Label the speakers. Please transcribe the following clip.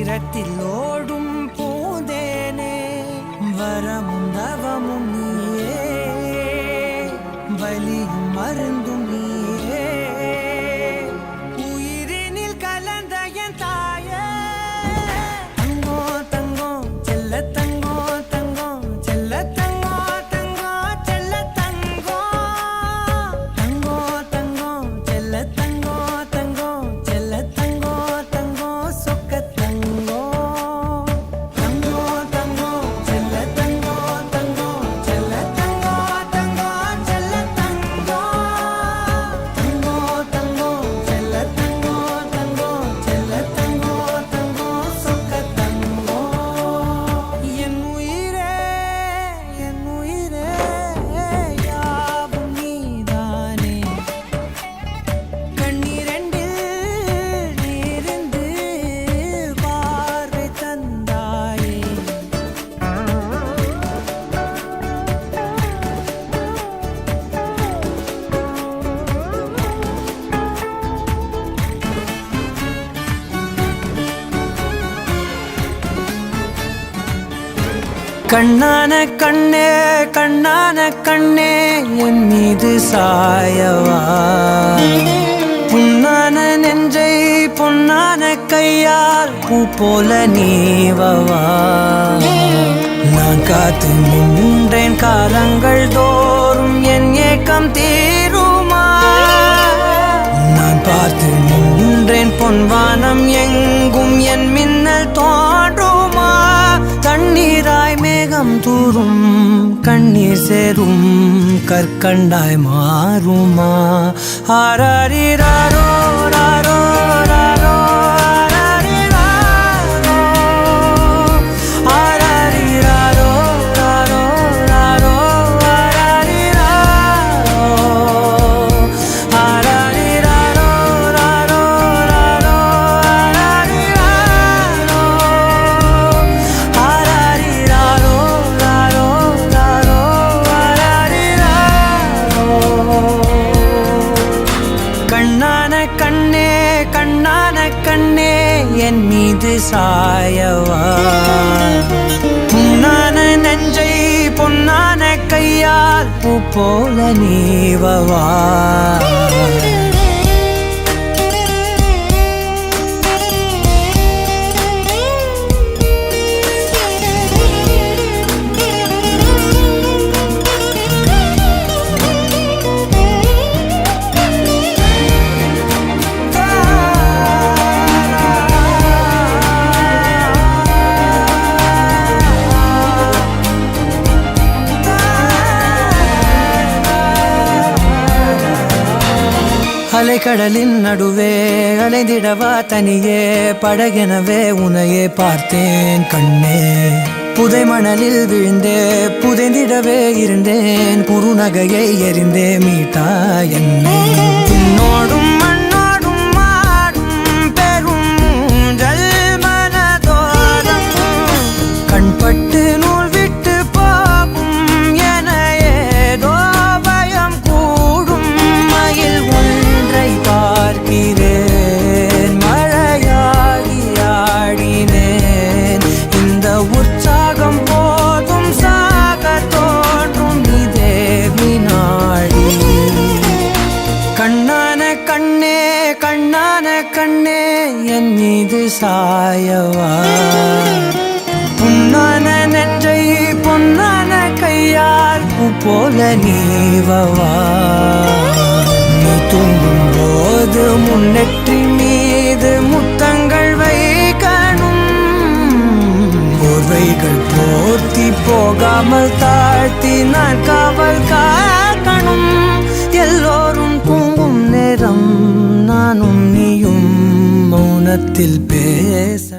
Speaker 1: வைரத்தில் ஓடும் பூந்தேனே வரமும் தவமும் நீயே வலியும் மருந்தும் நீயே உயிரினில் கலந்த என் தாயே தங்கோ தங்கோ செல்ல தங்கோ தங்கோ செல்ல தங்கோ தங்கோ செல்ல தங்கோ தங்கோ தங்கோ செல்ல தங்கோ தங்கோ செல்ல தங்கோ தங்கோ சொக்க தங்கோ தங்கோ தங்கோ செல்ல தங்கோ தங்கோ செல்ல தங்கோ தங்கோ செல்ல தங்கோ தங்கோ தங்கோ செல்ல தங்கோ தங்கோ செல்ல தங்கோ தங்கோ சொக்க தங்கோ என் உயிரே யாவும் நீதானே கண்ணீரெண்டில் நீரிந்து பார்வை தந்தாயே கண்ணான கண்ணே கண்ணான கண்ணே என் மீது சாயவா புண்ணான நெஞ்சை பொன்னான கையால் பூ போல நீவவா நான் காத்து நின்றேன் காலங்கள் தோறும் என் ஏக்கம் தீருமா நான் பார்த்து நின்றேன் பொன்வானம் எங்கும் என் மின்னல் தோன்றுமா தண்ணீராய் மேகம் தூரும் கண்ணீர் சேரும் கற்கண்டாய் மாறுமா ஆராரிராரோ ராரோ ராரோ ஆராரிராரோ ராரோ ராரோ ஆராரிராரோ ராரோ ராரோ ஆராரிராரோ ராரோ ராரோ கண்ணான கண்ணே கண்ணான கண்ணே என் மீது சாயவா புண்ணான நெஞ்சை பொன்னான கையால் பூ போல நீவவா அலைக்கடலின் நடுவே அலைந்திடவா தனியே படகெனவே உனையே பார்த்தேன் கண்ணே புதை மணலில் விழுந்தே புதைந்திடவே இருந்தேன் குறுநகையை எறிந்தே மீட்டா என்னை உன்னோடும் மண்ணோடும் மாடும் பெரும் ஊஞ்சல் மனதோரம் கண்பட்டு நூல் விட்டு போகும் என ஏதோ பயம் கூடும் மயில் ஒன்றை பார்க்கிறேன் மழையாகி ஆடினேன் இந்த உற்சாகம் போதும் சாக தோன்றும் இதே வினாடி கண்ணான கண்ணே கண்ணான கண்ணே என் மீது சாயவா புண்ணான நெஞ்சை பொன்னான கையால் பூ போல நீவவா நீ தூங்கும் போது முன்னெற்றி மீது முத்தங்கள் வைக்கணும் போர்வைகள் போர்த்தி போகாமல் தாழ்த்தி நான் காவல் காக்கணும் எல்லோரும் தூங்கும் நேரம் நானும் நீயும் மௌனத்தில் பேச